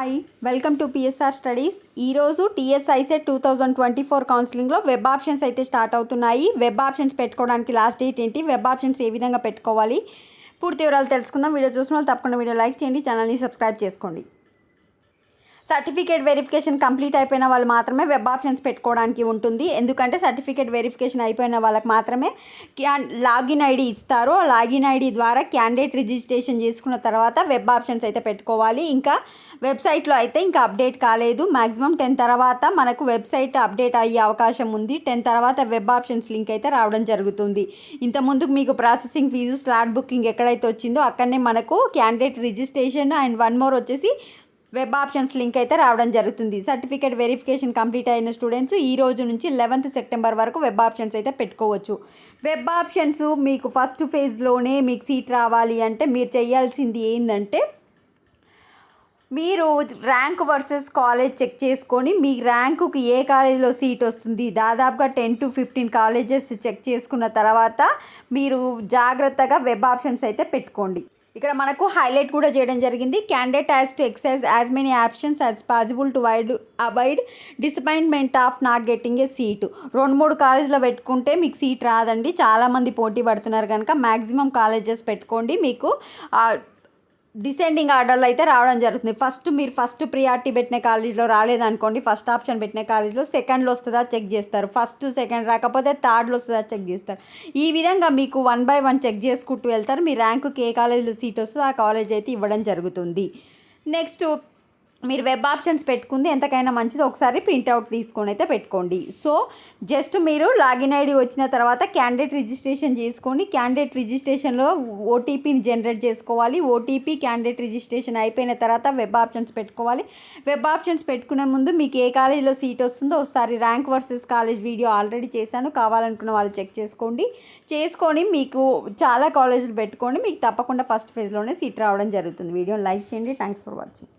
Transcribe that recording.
Hi welcome to PSR studies. ఈరోజు టీఎస్ఐసెట్ 2024 కౌన్సిలింగ్లో web options అయితే స్టార్ట్ అవుతున్నాయి. వెబ్ ఆప్షన్స్ పెట్టుకోవడానికి లాస్ట్ డేట్ ఏంటి, వెబ్ ఆప్షన్స్ ఏ విధంగా పెట్టుకోవాలి, పూర్తి వివరాలు తెలుసుకుందాం. వీడియో చూసిన వాళ్ళు తప్పకుండా వీడియో లైక్ చేయండి, ఛానల్ని సబ్స్క్రైబ్ చేసుకోండి. సర్టిఫికేట్ వెరిఫికేషన్ కంప్లీట్ అయిపోయిన వాళ్ళు మాత్రమే వెబ్ ఆప్షన్స్ పెట్టుకోవడానికి ఉంటుంది. ఎందుకంటే సర్టిఫికేట్ వెరిఫికేషన్ అయిపోయిన వాళ్ళకి మాత్రమే లాగిన్ ఐడి ఇస్తారు. ఆ లాగిన్ ఐడి ద్వారా క్యాండిడేట్ రిజిస్ట్రేషన్ చేసుకున్న తర్వాత వెబ్ ఆప్షన్స్ అయితే పెట్టుకోవాలి. ఇంకా వెబ్సైట్లో అయితే ఇంకా అప్డేట్ కాలేదు. మ్యాక్సిమం 10 తర్వాత మనకు వెబ్సైట్ అప్డేట్ అయ్యే అవకాశం ఉంది. 10 తర్వాత వెబ్ ఆప్షన్స్ లింక్ అయితే రావడం జరుగుతుంది. ఇంతకుముందు మీకు ప్రాసెసింగ్ ఫీజు, స్లాట్ బుకింగ్ ఎక్కడైతే వచ్చిందో అక్కడనే మనకు candidate registration and one more వచ్చేసి వెబ్ ఆప్షన్స్ లింక్ అయితే రావడం జరుగుతుంది. సర్టిఫికేట్ వెరిఫికేషన్ కంప్లీట్ అయిన స్టూడెంట్స్ ఈ రోజు నుంచి 11th సెప్టెంబర్ వరకు వెబ్ ఆప్షన్స్ అయితే పెట్టుకోవచ్చు. వెబ్ ఆప్షన్స్ మీకు ఫస్ట్ ఫేజ్లోనే మీకు సీట్ రావాలి అంటే మీరు చేయాల్సింది ఏంటంటే, మీరు ర్యాంక్ వర్సెస్ కాలేజ్ చెక్ చేసుకొని మీ ర్యాంకుకి ఏ కాలేజీలో సీట్ వస్తుంది, దాదాపుగా 10 to 15 కాలేజెస్ చెక్ చేసుకున్న తర్వాత మీరు జాగ్రత్తగా వెబ్ ఆప్షన్స్ అయితే పెట్టుకోండి. ఇక్కడ మనకు హైలైట్ కూడా చేయడం జరిగింది. Candidate has to exercise as many options as possible to avoid disappointment of not getting a seat. 2-3 కాలేజ్లో పెట్టుకుంటే మీకు సీట్ రాదండి. చాలామంది పోటీ పడుతున్నారు కనుక మ్యాక్సిమం కాలేజెస్ పెట్టుకోండి. మీకు డిసెండింగ్ ఆర్డర్లో అయితే రావడం జరుగుతుంది. మీరు ఫస్ట్ ప్రియారిటీ పెట్టిన కాలేజ్లో రాలేదనుకోండి, ఫస్ట్ ఆప్షన్ పెట్టిన కాలేజ్లో సెకండ్లో వస్తుందా చెక్ చేస్తారు. ఫస్ట్ సెకండ్ రాకపోతే థర్డ్లో వస్తుందా చెక్ చేస్తారు. ఈ విధంగా మీకు 1 by 1 చెక్ చేసుకుంటూ వెళ్తారు. మీ ర్యాంకుకి ఏ కాలేజీలో సీట్ వస్తుందో ఆ కాలేజ్ అయితే ఇవ్వడం జరుగుతుంది. నెక్స్ట్, మీరు వెబ్ ఆప్షన్స్ పెట్టుకుంది ఎంతకైనా మంచిది. ఒకసారి ప్రింట్అవుట్ తీసుకొని అయితే పెట్టుకోండి. సో జస్ట్ మీరు లాగిన్ ఐడి వచ్చిన తర్వాత క్యాండిడేట్ రిజిస్ట్రేషన్ చేసుకొని క్యాండిడేట్ రిజిస్ట్రేషన్లో ఓటీపీని జనరేట్ చేసుకోవాలి. ఓటీపీ క్యాండిడేట్ రిజిస్ట్రేషన్ అయిపోయిన తర్వాత వెబ్ ఆప్షన్స్ పెట్టుకోవాలి. వెబ్ ఆప్షన్స్ పెట్టుకునే ముందు మీకు ఏ కాలేజీలో సీట్ వస్తుందో ఒకసారి rank versus college video already చేశాను, కావాలనుకున్న వాళ్ళు చెక్ చేసుకొని మీకు చాలా కాలేజీలు పెట్టుకోండి. మీకు తప్పకుండా ఫస్ట్ ఫేజ్లోనే సీట్ రావడం జరుగుతుంది. వీడియోని లైక్ చేయండి. Thanks for watching.